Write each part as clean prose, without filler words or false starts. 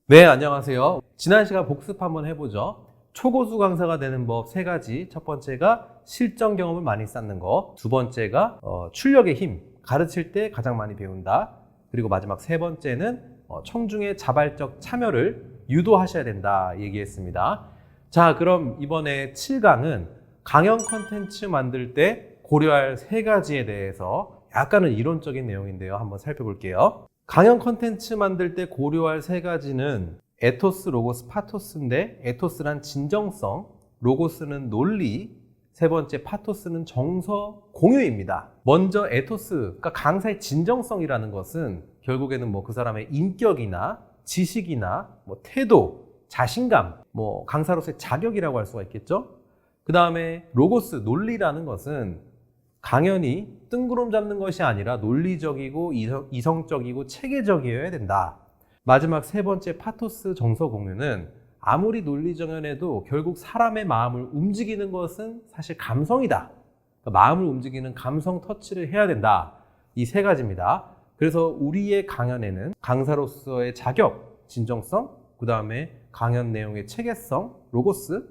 네, 안녕하세요. 지난 시간 복습 한번 해보죠. 초고수 강사가 되는 법 3가지. 첫 번째가 실전 경험을 많이 쌓는 거. 두 번째가 출력의 힘, 가르칠 때 가장 많이 배운다. 그리고 마지막 3번째는 청중의 자발적 참여를 유도하셔야 된다 얘기했습니다. 자, 그럼 이번에 7강은 강연 컨텐츠 만들 때 고려할 3가지에 대해서 약간은 이론적인 내용인데요. 한번 살펴볼게요. 강연 컨텐츠 만들 때 고려할 3가지는 에토스, 로고스, 파토스인데 에토스란 진정성, 로고스는 논리, 세 번째 파토스는 정서, 공유입니다. 먼저 에토스, 그러니까 강사의 진정성이라는 것은 결국에는 그 사람의 인격이나 지식이나 태도, 자신감, 강사로서의 자격이라고 할 수가 있겠죠. 그 다음에 로고스, 논리라는 것은 강연이 뜬구름 잡는 것이 아니라 논리적이고 이성적이고 체계적이어야 된다. 마지막 3번째 파토스 정서 공유는 아무리 논리정연해도 결국 사람의 마음을 움직이는 것은 사실 감성이다. 그러니까 마음을 움직이는 감성 터치를 해야 된다. 이 3가지입니다. 그래서 우리의 강연에는 강사로서의 자격, 진정성, 그 다음에 강연 내용의 체계성, 로고스,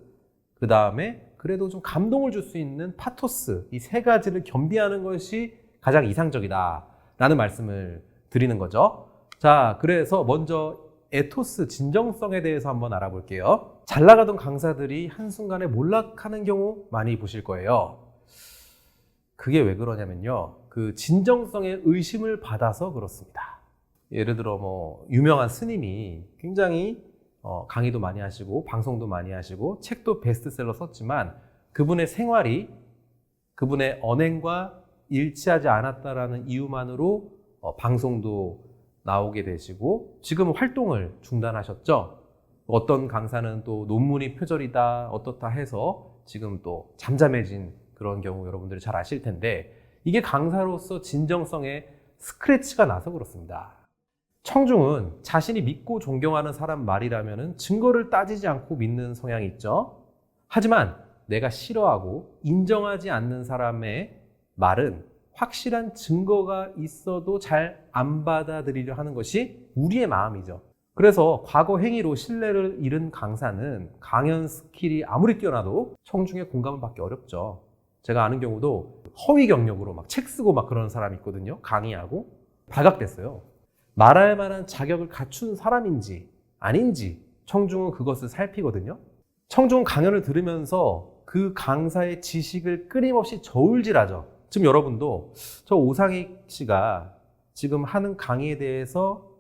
그 다음에 그래도 좀 감동을 줄 수 있는 파토스, 이 3가지를 겸비하는 것이 가장 이상적이다 라는 말씀을 드리는 거죠. 자, 그래서 먼저 에토스, 진정성에 대해서 한번 알아볼게요. 잘 나가던 강사들이 한순간에 몰락하는 경우 많이 보실 거예요. 그게 왜 그러냐면요, 그 진정성에 의심을 받아서 그렇습니다. 예를 들어 유명한 스님이 굉장히 강의도 많이 하시고 방송도 많이 하시고 책도 베스트셀러 썼지만 그분의 생활이 그분의 언행과 일치하지 않았다라는 이유만으로 방송도 나오게 되시고 지금 활동을 중단하셨죠. 어떤 강사는 또 논문이 표절이다 어떻다 해서 지금 또 잠잠해진 그런 경우 여러분들이 잘 아실 텐데, 이게 강사로서 진정성에 스크래치가 나서 그렇습니다. 청중은 자신이 믿고 존경하는 사람 말이라면 증거를 따지지 않고 믿는 성향이 있죠. 하지만 내가 싫어하고 인정하지 않는 사람의 말은 확실한 증거가 있어도 잘 안 받아들이려 하는 것이 우리의 마음이죠. 그래서 과거 행위로 신뢰를 잃은 강사는 강연 스킬이 아무리 뛰어나도 청중의 공감을 받기 어렵죠. 제가 아는 경우도 허위 경력으로 책 쓰고 그런 사람이 있거든요. 강의하고 발각됐어요. 말할 만한 자격을 갖춘 사람인지 아닌지 청중은 그것을 살피거든요. 청중은 강연을 들으면서 그 강사의 지식을 끊임없이 저울질하죠. 지금 여러분도 저 오상익 씨가 지금 하는 강의에 대해서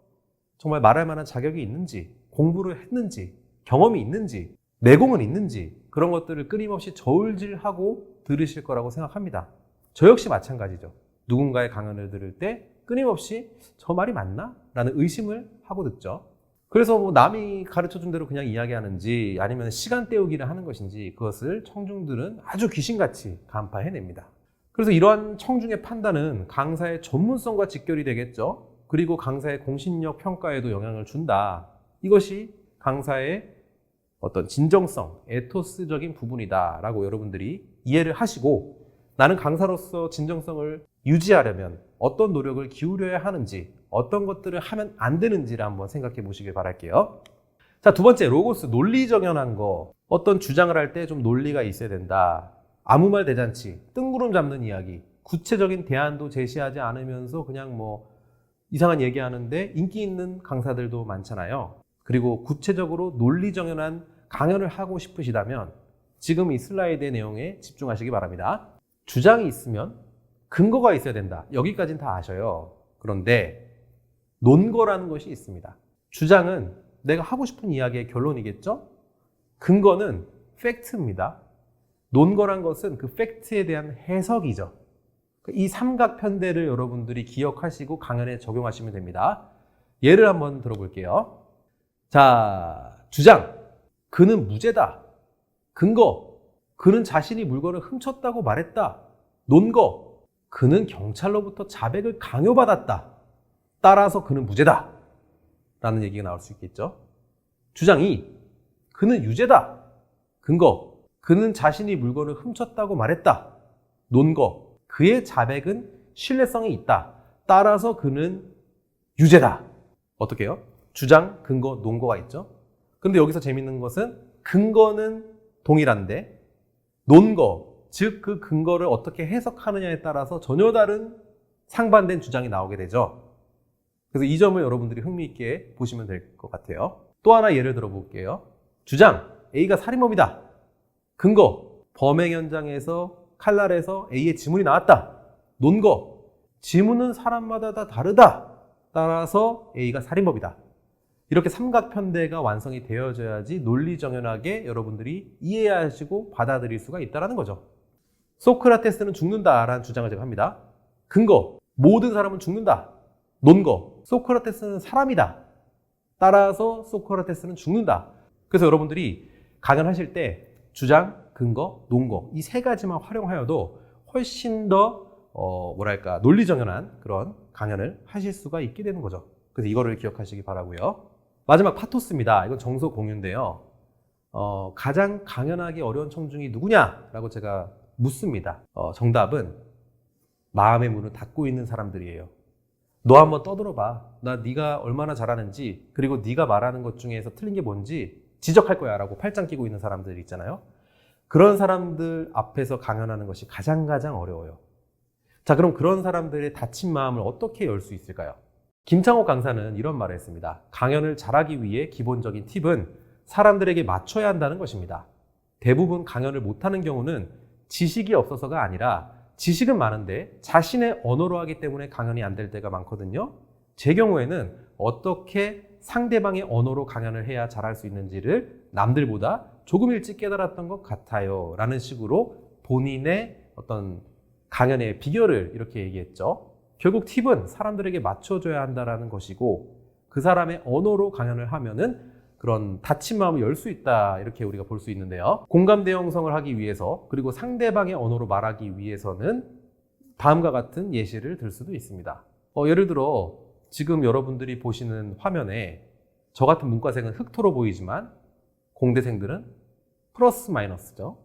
정말 말할 만한 자격이 있는지, 공부를 했는지, 경험이 있는지, 내공은 있는지, 그런 것들을 끊임없이 저울질하고 들으실 거라고 생각합니다. 저 역시 마찬가지죠. 누군가의 강연을 들을 때 끊임없이 저 말이 맞나? 라는 의심을 하고 듣죠. 그래서 남이 가르쳐준 대로 그냥 이야기하는지 아니면 시간 때우기를 하는 것인지 그것을 청중들은 아주 귀신같이 간파해냅니다. 그래서 이러한 청중의 판단은 강사의 전문성과 직결이 되겠죠. 그리고 강사의 공신력 평가에도 영향을 준다. 이것이 강사의 어떤 진정성, 에토스적인 부분이다 라고 여러분들이 이해를 하시고, 나는 강사로서 진정성을 유지하려면 어떤 노력을 기울여야 하는지, 어떤 것들을 하면 안 되는지를 한번 생각해 보시길 바랄게요. 자, 두 번째, 로고스, 논리정연한 거. 어떤 주장을 할 때 좀 논리가 있어야 된다. 아무 말 대잔치, 뜬구름 잡는 이야기, 구체적인 대안도 제시하지 않으면서 그냥 이상한 얘기하는데 인기 있는 강사들도 많잖아요. 그리고 구체적으로 논리정연한 강연을 하고 싶으시다면 지금 이 슬라이드의 내용에 집중하시기 바랍니다. 주장이 있으면 근거가 있어야 된다. 여기까지는 다 아셔요. 그런데 논거라는 것이 있습니다. 주장은 내가 하고 싶은 이야기의 결론이겠죠? 근거는 팩트입니다. 논거란 것은 그 팩트에 대한 해석이죠. 이 삼각편대를 여러분들이 기억하시고 강연에 적용하시면 됩니다. 예를 한번 들어볼게요. 자, 주장. 그는 무죄다. 근거. 그는 자신이 물건을 훔쳤다고 말했다. 논거. 그는 경찰로부터 자백을 강요받았다. 따라서 그는 무죄다. 라는 얘기가 나올 수 있겠죠. 주장 2. 그는 유죄다. 근거. 그는 자신이 물건을 훔쳤다고 말했다. 논거. 그의 자백은 신뢰성이 있다. 따라서 그는 유죄다. 어떻게요? 주장, 근거, 논거가 있죠. 그런데 여기서 재밌는 것은 근거는 동일한데 논거, 즉 그 근거를 어떻게 해석하느냐에 따라서 전혀 다른 상반된 주장이 나오게 되죠. 그래서 이 점을 여러분들이 흥미있게 보시면 될 것 같아요. 또 하나 예를 들어 볼게요. 주장, A가 살인범이다. 근거, 범행 현장에서 칼날에서 A의 지문이 나왔다. 논거, 지문은 사람마다 다 다르다. 따라서 A가 살인범이다. 이렇게 삼각편대가 완성이 되어져야지 논리정연하게 여러분들이 이해하시고 받아들일 수가 있다는 거죠. 소크라테스는 죽는다라는 주장을 제가 합니다. 근거, 모든 사람은 죽는다. 논거, 소크라테스는 사람이다. 따라서 소크라테스는 죽는다. 그래서 여러분들이 강연하실 때 주장, 근거, 논거 이 세 가지만 활용하여도 훨씬 더 논리정연한 그런 강연을 하실 수가 있게 되는 거죠. 그래서 이거를 기억하시기 바라고요. 마지막 파토스입니다. 이건 정서 공유인데요. 가장 강연하기 어려운 청중이 누구냐라고 제가 묻습니다. 정답은 마음의 문을 닫고 있는 사람들이에요. 너 한번 떠들어봐. 나 네가 얼마나 잘하는지 그리고 네가 말하는 것 중에서 틀린 게 뭔지 지적할 거야 라고 팔짱 끼고 있는 사람들 있잖아요. 그런 사람들 앞에서 강연하는 것이 가장 어려워요. 자, 그럼 그런 사람들의 닫힌 마음을 어떻게 열 수 있을까요? 김창옥 강사는 이런 말을 했습니다. 강연을 잘하기 위해 기본적인 팁은 사람들에게 맞춰야 한다는 것입니다. 대부분 강연을 못하는 경우는 지식이 없어서가 아니라 지식은 많은데 자신의 언어로 하기 때문에 강연이 안 될 때가 많거든요. 제 경우에는 어떻게 상대방의 언어로 강연을 해야 잘할 수 있는지를 남들보다 조금 일찍 깨달았던 것 같아요. 라는 식으로 본인의 어떤 강연의 비결을 이렇게 얘기했죠. 결국 팁은 사람들에게 맞춰줘야 한다는 것이고 그 사람의 언어로 강연을 하면은 그런 닫힌 마음을 열 수 있다 이렇게 우리가 볼 수 있는데요. 공감대 형성을 하기 위해서 그리고 상대방의 언어로 말하기 위해서는 다음과 같은 예시를 들 수도 있습니다. 예를 들어 지금 여러분들이 보시는 화면에 저 같은 문과생은 흑토로 보이지만 공대생들은 플러스 마이너스죠.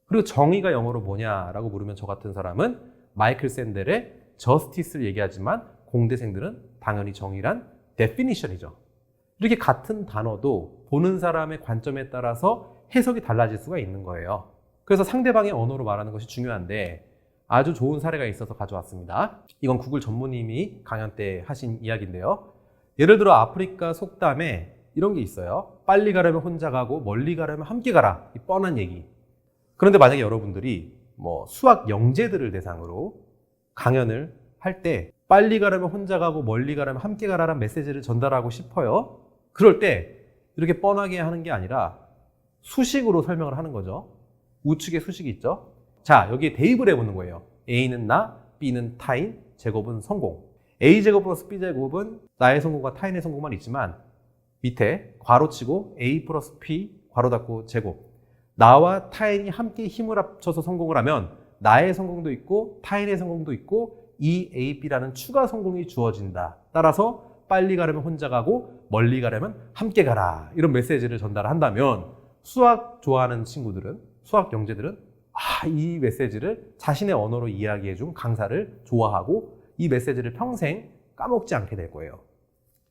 그리고 정의가 영어로 뭐냐라고 물으면 저 같은 사람은 마이클 샌델의 저스티스를 얘기하지만 공대생들은 당연히 정의란 definition이죠. 이렇게 같은 단어도 보는 사람의 관점에 따라서 해석이 달라질 수가 있는 거예요. 그래서 상대방의 언어로 말하는 것이 중요한데 아주 좋은 사례가 있어서 가져왔습니다. 이건 구글 전무님이 강연 때 하신 이야기인데요. 예를 들어 아프리카 속담에 이런 게 있어요. 빨리 가려면 혼자 가고 멀리 가려면 함께 가라. 이 뻔한 얘기. 그런데 만약에 여러분들이 수학 영재들을 대상으로 강연을 할 때 빨리 가려면 혼자 가고 멀리 가려면 함께 가라라는 메시지를 전달하고 싶어요. 그럴 때 이렇게 뻔하게 하는 게 아니라 수식으로 설명을 하는 거죠. 우측에 수식이 있죠. 자, 여기에 대입을 해보는 거예요. A는 나, B는 타인, 제곱은 성공. A제곱 플러스 B제곱은 나의 성공과 타인의 성공만 있지만 밑에 괄호치고 A 플러스 P 괄호 닫고 제곱. 나와 타인이 함께 힘을 합쳐서 성공을 하면 나의 성공도 있고 타인의 성공도 있고 이 A, B라는 추가 성공이 주어진다. 따라서 빨리 가려면 혼자 가고 멀리 가려면 함께 가라. 이런 메시지를 전달한다면 수학 좋아하는 친구들은, 수학 영재들은 이 메시지를 자신의 언어로 이야기해준 강사를 좋아하고 이 메시지를 평생 까먹지 않게 될 거예요.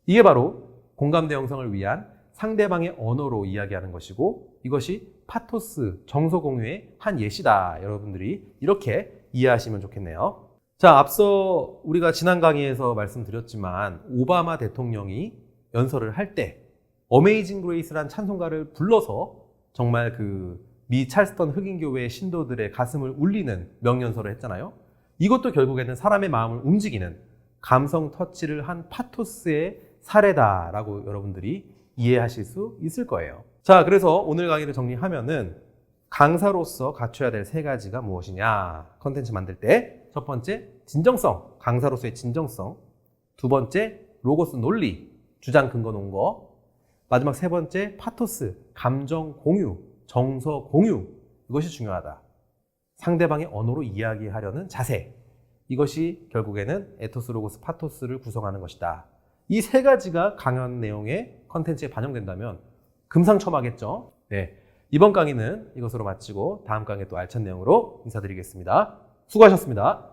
이게 바로 공감대 형성을 위한 상대방의 언어로 이야기하는 것이고 이것이 파토스, 정서 공유의 한 예시다. 여러분들이 이렇게 이해하시면 좋겠네요. 자, 앞서 우리가 지난 강의에서 말씀드렸지만 오바마 대통령이 연설을 할 때 어메이징 그레이스란 찬송가를 불러서 정말 미 찰스턴 흑인교회 신도들의 가슴을 울리는 명연설을 했잖아요. 이것도 결국에는 사람의 마음을 움직이는 감성 터치를 한 파토스의 사례다라고 여러분들이 이해하실 수 있을 거예요. 자, 그래서 오늘 강의를 정리하면은 강사로서 갖춰야 될 세 가지가 무엇이냐. 컨텐츠 만들 때 첫 번째, 진정성, 강사로서의 진정성. 두 번째, 로고스 논리, 주장 근거 논거. 마지막 세 번째, 파토스, 감정 공유, 정서 공유. 이것이 중요하다. 상대방의 언어로 이야기하려는 자세. 이것이 결국에는 에토스, 로고스, 파토스를 구성하는 것이다. 이 세 가지가 강연 내용의 컨텐츠에 반영된다면 금상첨화겠죠. 네, 이번 강의는 이것으로 마치고 다음 강의에 또 알찬 내용으로 인사드리겠습니다. 수고하셨습니다.